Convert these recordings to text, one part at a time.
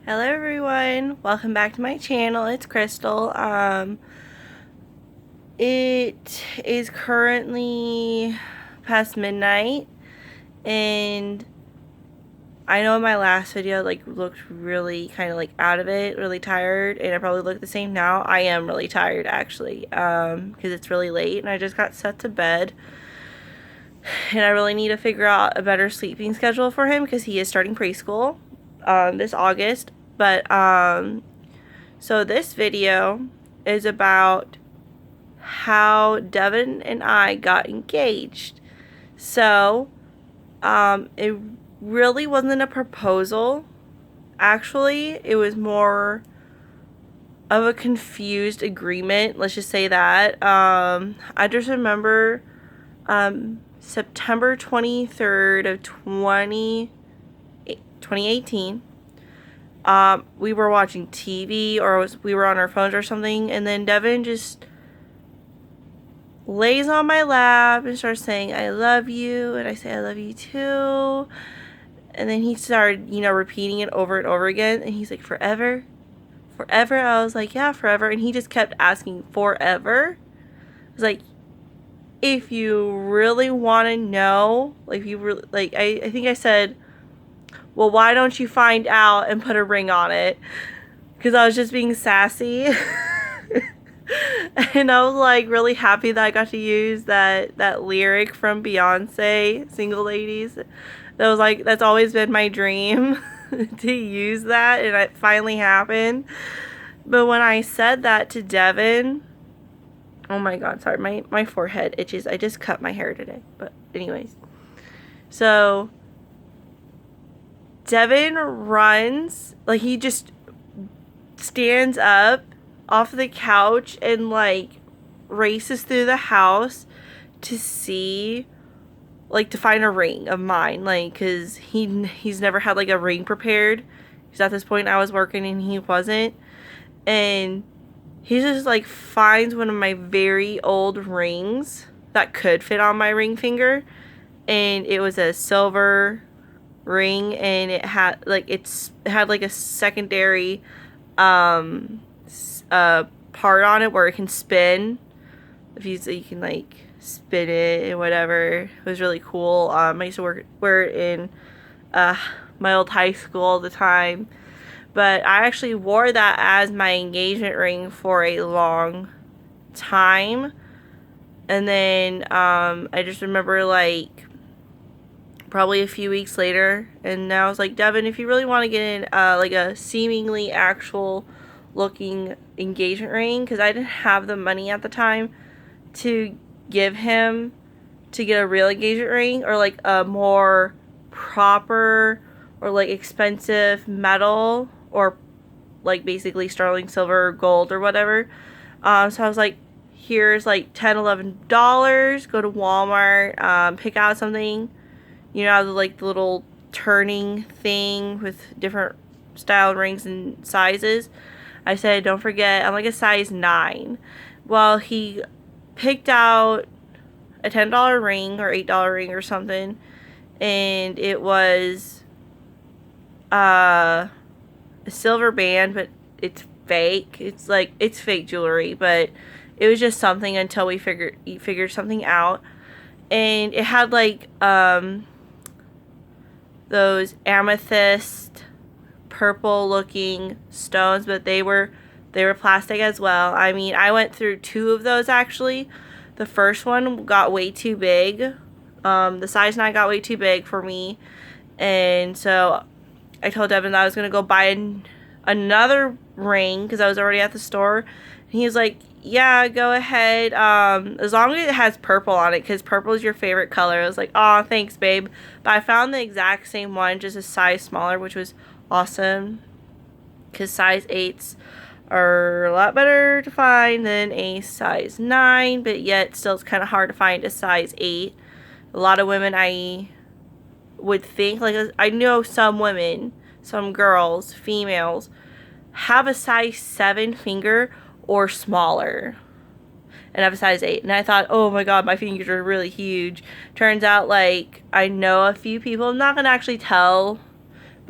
Hello everyone, welcome back to my channel. It's Crystal. It is currently past midnight, and I know in my last video looked really kind of out of it, really tired, and I probably look the same now. I am really tired actually, because it's really late and I just got set to bed, and I really need to figure out a better sleeping schedule for him because he is starting preschool this August. But so this video is about how Devin and I got engaged. So it really wasn't a proposal. Actually, it was more of a confused agreement. Let's just say that. I just remember September 23rd of 2018. We were watching TV, or we were on our phones or something, and then Devin just lays on my lap and starts saying, "I love you," and I say, "I love you too." And then he started, repeating it over and over again, and he's like, "Forever? Forever?" I was like, "Yeah, forever." And he just kept asking, "Forever?" I was like, if you really want to know, if you really, I think I said, "Well, why don't you find out and put a ring on it?" Because I was just being sassy. And I was really happy that I got to use that lyric from Beyonce, Single Ladies. That was that's always been my dream to use that, and it finally happened. But when I said that to Devin, oh my god, sorry, my forehead itches. I just cut my hair today. But anyways. So Devin runs, he just stands up off the couch and races through the house to see, to find a ring of mine, because he's never had a ring prepared, because at this point I was working and he wasn't. And he just finds one of my very old rings that could fit on my ring finger, and it was a silver ring, and it had it had a secondary part on it where it can spin. If you can spin it and whatever. It was really cool. I used to wear it in my old high school all the time. But I actually wore that as my engagement ring for a long time. And then I just remember probably a few weeks later, and I was like, "Devin, if you really want to get in a seemingly actual looking engagement ring," because I didn't have the money at the time to give him to get a real engagement ring, or a more proper or expensive metal, or basically sterling silver or gold or whatever. So I was like, here's $10-11, go to Walmart, pick out something, the little turning thing with different style rings and sizes. I said, don't forget, I'm a size 9. Well, he picked out a $10 ring or $8 ring or something, and it was a silver band, but it's fake. It's fake jewelry, but it was just something until we figured something out. And it had those amethyst purple looking stones, but they were plastic as well. I mean, I went through 2 of those actually. The first one got way too big. The size 9 got way too big for me, and so I told Devin that I was gonna go buy another ring because I was already at the store. And he was like, "Yeah, go ahead. As long as it has purple on it, because purple is your favorite color." I was like, "Aw, thanks, babe." But I found the exact same one, just a size smaller, which was awesome, because size 8s are a lot better to find than a size 9, but yet still it's kind of hard to find a size 8. A lot of women, I would think, I know some women, some girls, females, have a size 7 finger or smaller, and I have a size 8. And I thought, oh my god, my fingers are really huge. Turns out, I know a few people, I'm not going to actually tell,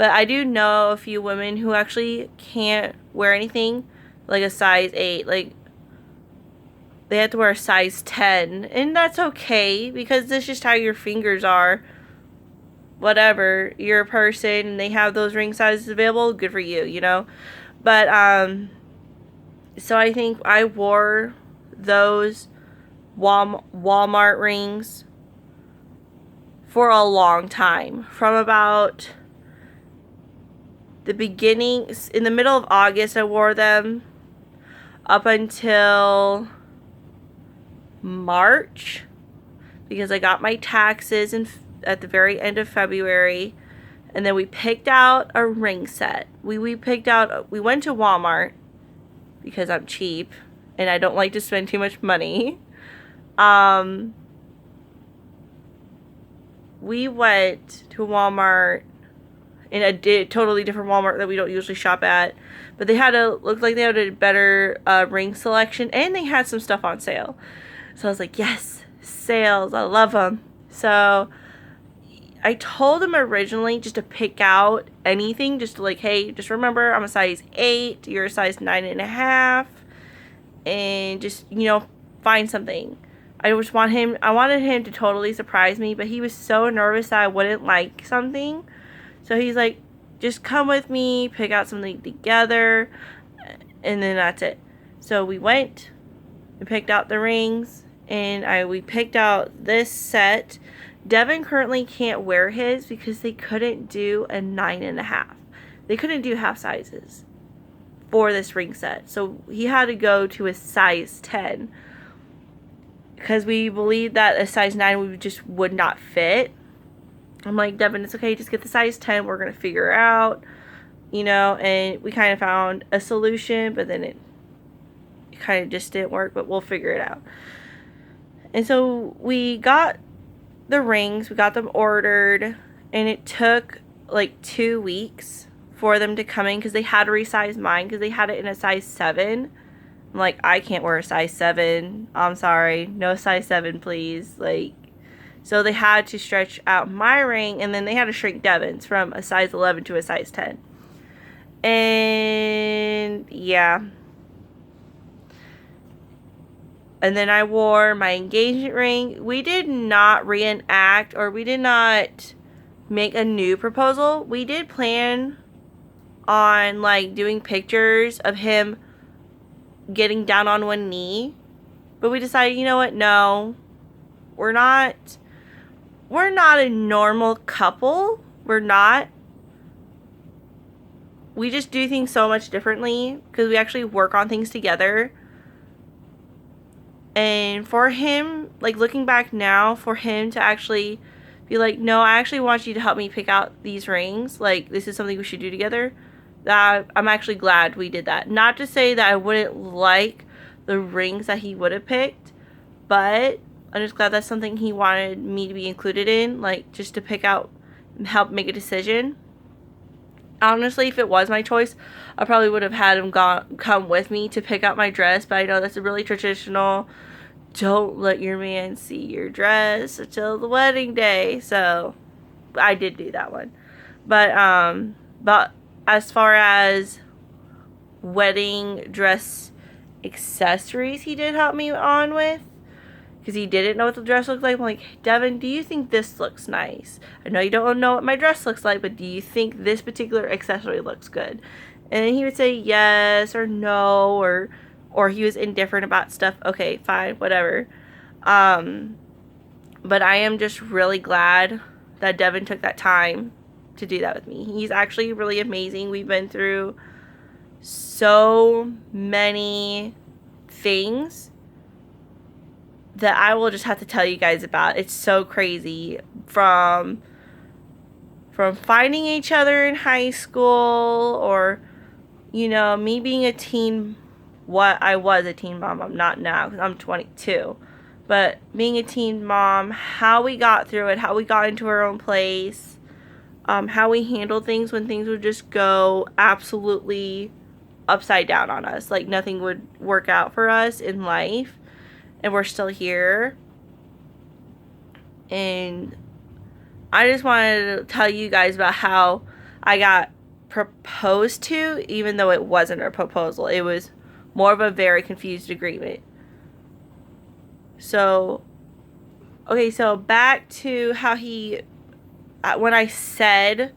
But I do know a few women who actually can't wear anything like a size 8. Like, they have to wear a size 10. And that's okay, because that's just how your fingers are. Whatever. You're a person and they have those ring sizes available. Good for you, you know? But, so I think I wore those Walmart rings for a long time. From about the beginning, in the middle of August, I wore them up until March, because I got my taxes at the very end of February, and then we picked out a ring set. We went to Walmart because I'm cheap and I don't like to spend too much money. We went to Walmart, in a totally different Walmart that we don't usually shop at, but looked like they had a better ring selection, and they had some stuff on sale. So I was like, yes, sales, I love them. So I told him originally just to pick out anything, just to like, hey, just remember I'm a size 8, you're a size 9.5, and just, you know, find something. I wanted him to totally surprise me, but he was so nervous that I wouldn't like something. So he's like, just come with me, pick out something together, and then that's it. So we went and picked out the rings, and we picked out this set. Devin currently can't wear his because they couldn't do a 9.5. They couldn't do half sizes for this ring set. So he had to go to a size 10, because we believed that a size 9 would not fit. I'm like, Devin, it's okay, just get the size 10. We're going to figure it out, you know, and we kind of found a solution, but then it kind of just didn't work, but we'll figure it out. And so we got the rings, we got them ordered, and it took like 2 weeks for them to come in, because they had to resize mine because they had it in a size 7. I'm like, I can't wear a size 7. I'm sorry. No size 7, please. Like, so they had to stretch out my ring, and then they had to shrink Devin's from a size 11 to a size 10. And yeah. And then I wore my engagement ring. We did not reenact, or we did not make a new proposal. We did plan on like doing pictures of him getting down on one knee, but we decided, you know what, no, we're not a normal couple. We just do things so much differently because we actually work on things together. And for him, like, looking back now, for him to actually be like, no, I actually want you to help me pick out these rings, like, this is something we should do together, that I'm actually glad we did that. Not to say that I wouldn't like the rings that he would have picked, but I'm just glad that's something he wanted me to be included in, like, just to pick out and help make a decision. Honestly, if it was my choice, I probably would have had him come with me to pick out my dress, but I know that's a really traditional, don't let your man see your dress until the wedding day, so I did do that one. But as far as wedding dress accessories, he did help me on with, because he didn't know what the dress looked like. I'm like, Devin, do you think this looks nice? I know you don't know what my dress looks like, but do you think this particular accessory looks good? And then he would say yes or no, or he was indifferent about stuff. Okay, fine, whatever. But I am just really glad that Devin took that time to do that with me. He's actually really amazing. We've been through so many things that I will just have to tell you guys about. It's so crazy. From finding each other in high school, or, you know, me being a teen, I was a teen mom. I'm not now because I'm 22. But being a teen mom, how we got through it, how we got into our own place, how we handled things when things would just go absolutely upside down on us. Like, nothing would work out for us in life. And we're still here. And I just wanted to tell you guys about how I got proposed to, even though it wasn't a proposal. It was more of a very confused agreement. So, okay, so back to how he, when I said,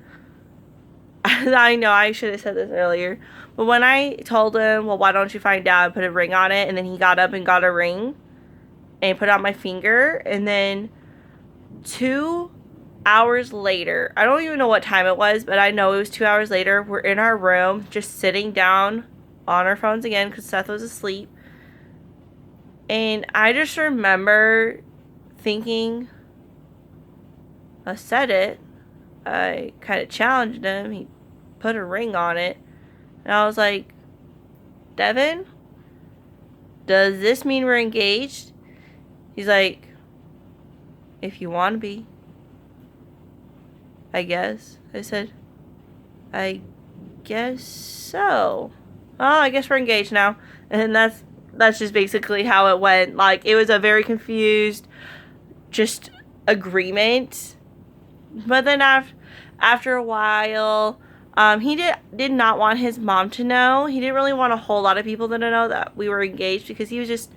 I know I should have said this earlier, but when I told him, well, why don't you find out and put a ring on it, and then he got up and got a ring and put it on my finger, and then 2 hours later, I don't even know what time it was, but I know it was 2 hours later, we're in our room just sitting down on our phones again because Seth was asleep, and I just remember thinking, I said it, I kind of challenged him, he put a ring on it, and I was like, Devin, does this mean we're engaged? He's like, if you want to be, I guess. I said, I guess so. Oh, I guess we're engaged now. And that's just basically how it went. Like, it was a very confused, just agreement. But then after a while, he did not want his mom to know. He didn't really want a whole lot of people to know that we were engaged because he's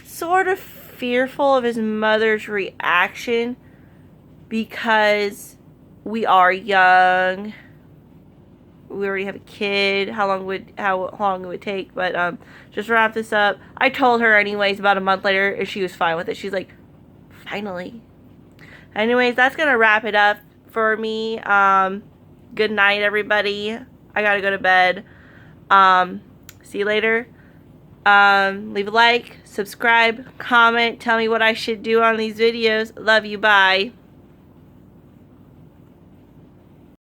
sort of fearful of his mother's reaction because we are young. We already have a kid. How long it would take? But just to wrap this up, I told her anyways about a month later, and she was fine with it. She's like, finally. Anyways, that's gonna wrap it up for me. Good night, everybody. I gotta go to bed. See you later. Leave a like, subscribe, comment, tell me what I should do on these videos. Love you. Bye.